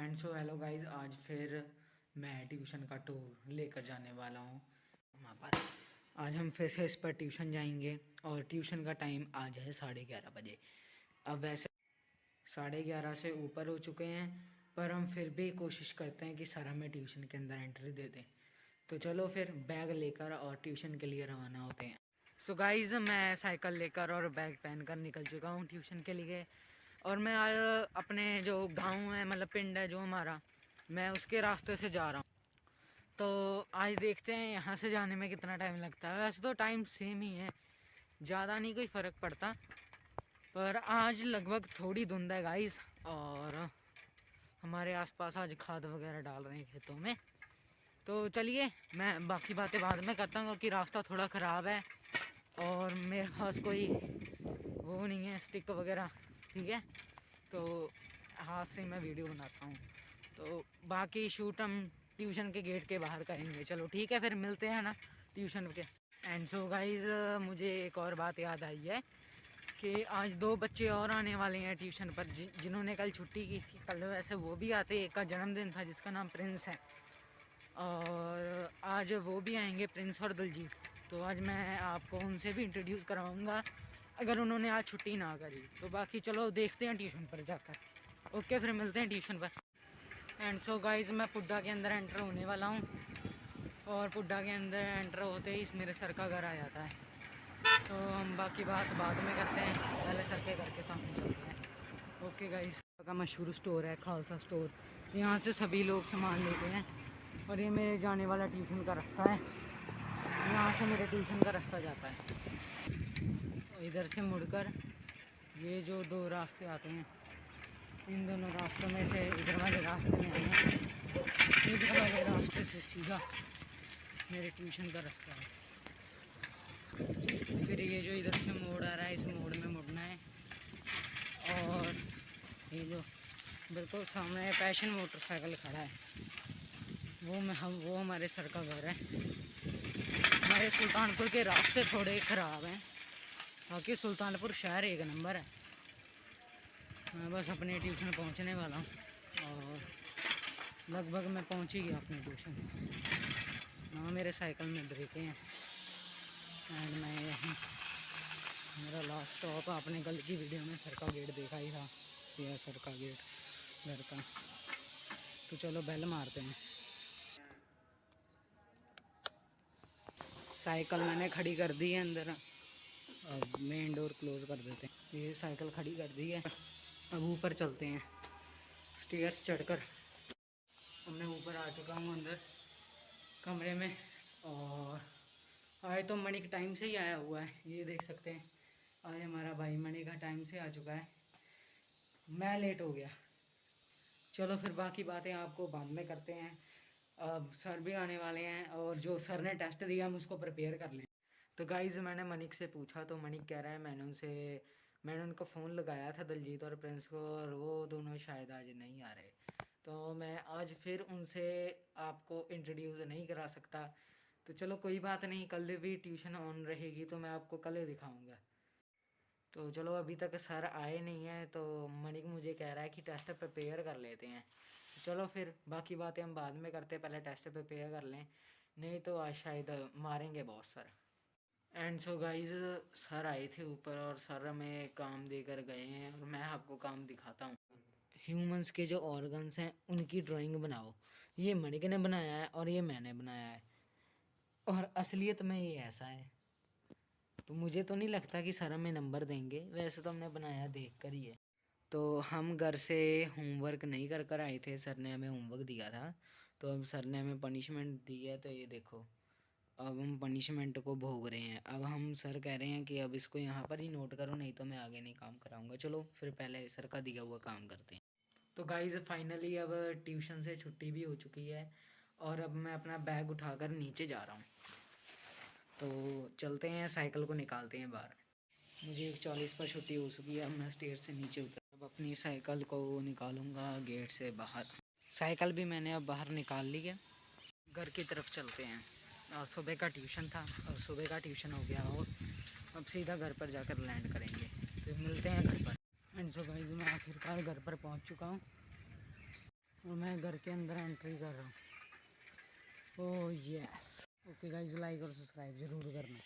And so hello guys, आज फिर मैं ट्यूशन का टूर लेकर जाने वाला हूँ वहाँ पर। आज हम फिर से इस पर ट्यूशन जाएंगे और ट्यूशन का टाइम आज है 11:30 बजे। अब वैसे 11:30 से ऊपर हो चुके हैं, पर हम फिर भी कोशिश करते हैं कि सर हमें ट्यूशन के अंदर एंट्री दे दें। तो चलो फिर बैग लेकर और ट्यूशन के लिए रवाना होते हैं। सो गाइज़, मैं साइकिल लेकर और बैग पहन कर निकल चुका हूँ ट्यूशन के लिए। और मैं आज अपने जो गांव है, मतलब पिंड है जो हमारा, मैं उसके रास्ते से जा रहा हूँ। तो आज देखते हैं यहाँ से जाने में कितना टाइम लगता है। वैसे तो टाइम सेम ही है, ज़्यादा नहीं कोई फ़र्क पड़ता, पर आज लगभग थोड़ी धुंध है गाइस। और हमारे आसपास आज खाद वगैरह डाल रहे हैं खेतों में। तो चलिए, मैं बाकी बातें बाद में करता हूँ क्योंकि रास्ता थोड़ा ख़राब है और मेरे पास कोई वो नहीं है स्टिक वगैरह, ठीक है। तो हाथ से मैं वीडियो बनाता हूँ, तो बाकी शूट हम ट्यूशन के गेट के बाहर करेंगे। चलो ठीक है, फिर मिलते हैं ना ट्यूशन के। एंड सो गाइज, मुझे एक और बात याद आई है कि आज 2 बच्चे और आने वाले हैं ट्यूशन पर, जिन्होंने कल छुट्टी की थी। कल वैसे वो भी आते, एक का जन्मदिन था जिसका नाम प्रिंस है, और आज वो भी आएंगे, प्रिंस और दिलजीत। तो आज मैं आपको उनसे भी इंट्रोड्यूस करवाऊँगा अगर उन्होंने आज छुट्टी ना करी तो। बाकी चलो देखते हैं ट्यूशन पर जाकर। ओके, फिर मिलते हैं ट्यूशन पर। एंड सो गाइज, मैं पुड्डा के अंदर एंटर होने वाला हूँ और पुड्डा के अंदर एंटर होते ही मेरे सर का घर आ जाता है। तो हम बाकी बात बाद में करते हैं, पहले सर के घर के सामने चलते हैं। ओके गाइज, का मशहूर स्टोर है खालसा स्टोर। यहाँ से सभी लोग सामान लेते हैं और ये मेरे जाने वाला ट्यूशन का रास्ता है। यहाँ से मेरे ट्यूशन का रास्ता जाता है। इधर से मुड़कर ये जो 2 रास्ते आते हैं, इन दोनों रास्तों में से इधर वाले रास्ते में आना, इधर वाले रास्ते से सीधा मेरे ट्यूशन का रास्ता है। फिर ये जो इधर से मोड़ आ रहा है, इस मोड़ में मुड़ना है। और ये जो बिल्कुल सामने पैशन मोटरसाइकिल खड़ा है, वो हमारे सर का घर है। हमारे सुल्तानपुर के रास्ते थोड़े ख़राब हैं, बाकी सुल्तानपुर शहर एक नंबर है। मैं बस अपने ट्यूशन पहुंचने वाला हूं और लगभग मैं पहुंच ही गया अपने ट्यूशन। ना मेरे साइकिल में ब्रेकें हैं एंड मैं यहीं, मेरा लास्ट स्टॉप। आपने कल की वीडियो में सर का गेट देखा ही था, यह सर का गेट घर का। तो चलो बेल मारते हैं। साइकिल मैंने खड़ी कर दी है अंदर, अब मेन डोर क्लोज कर देते हैं। ये साइकिल खड़ी कर दी है, अब ऊपर चलते हैं स्टेयर्स चढ़कर। अब मैं ऊपर आ चुका हूँ अंदर कमरे में, और आज तो मणि के टाइम से ही आया हुआ है, ये देख सकते हैं। आज हमारा भाई मणि का टाइम से आ चुका है, मैं लेट हो गया। चलो फिर बाकी बातें आपको बाद में करते हैं। अब सर भी आने वाले हैं और जो सर ने टेस्ट दिया हम उसको प्रिपेयर कर लें। तो गाइज़, मैंने मनिक से पूछा तो मनिक कह रहा है मैंने उनको फ़ोन लगाया था दिलजीत और प्रिंस को, और वो दोनों शायद आज नहीं आ रहे। तो मैं आज फिर उनसे आपको इंट्रोड्यूस नहीं करा सकता। तो चलो कोई बात नहीं, कल भी ट्यूशन ऑन रहेगी तो मैं आपको कल दिखाऊंगा। तो चलो, अभी तक सर आए नहीं हैं तो मनिक मुझे कह रहा है कि टेस्ट प्रिपेयर कर लेते हैं। चलो फिर बाकी बातें हम बाद में करते हैं, पहले टेस्ट प्रिपेयर कर लें, नहीं तो आज शायद मारेंगे boss sir. And so guys, sir आए थे ऊपर और सर हमें काम देकर गए हैं और मैं आपको काम दिखाता हूँ। ह्यूमंस के जो ऑर्गन्स हैं उनकी ड्राइंग बनाओ। ये मणिक ने बनाया है और ये मैंने बनाया है, और असलियत में ये ऐसा है। तो मुझे तो नहीं लगता कि सर हमें नंबर देंगे, वैसे तो हमने बनाया देख कर ही है। तो हम घर से होमवर्क नहीं कर कर आए थे, सर ने हमें होमवर्क दिया था। तो अब सर ने हमें पनिशमेंट दी है, तो ये देखो अब हम पनिशमेंट को भोग रहे हैं। अब हम सर कह रहे हैं कि अब इसको यहाँ पर ही नोट करो, नहीं तो मैं आगे नहीं काम कराऊंगा। चलो फिर पहले सर का दिया हुआ काम करते हैं। तो गाइज़, फाइनली अब ट्यूशन से छुट्टी भी हो चुकी है और अब मैं अपना बैग उठाकर नीचे जा रहा हूँ। तो चलते हैं, साइकिल को निकालते हैं बाहर। मुझे 1:40 पर छुट्टी हो चुकी है, अब मैं स्टेयर से नीचे उतर, अब अपनी साइकिल को निकालूंगा गेट से बाहर। साइकिल भी मैंने अब बाहर निकाल ली है, घर की तरफ चलते हैं। सुबह का ट्यूशन था और सुबह का ट्यूशन हो गया और अब सीधा घर पर जाकर लैंड करेंगे। तो मिलते हैं घर पर। एंड सो गाइस, मैं आखिरकार घर पर पहुंच चुका हूं और मैं घर के अंदर एंट्री कर रहा हूँ। Oh yes. Okay guys, like और सब्सक्राइब ज़रूर करना।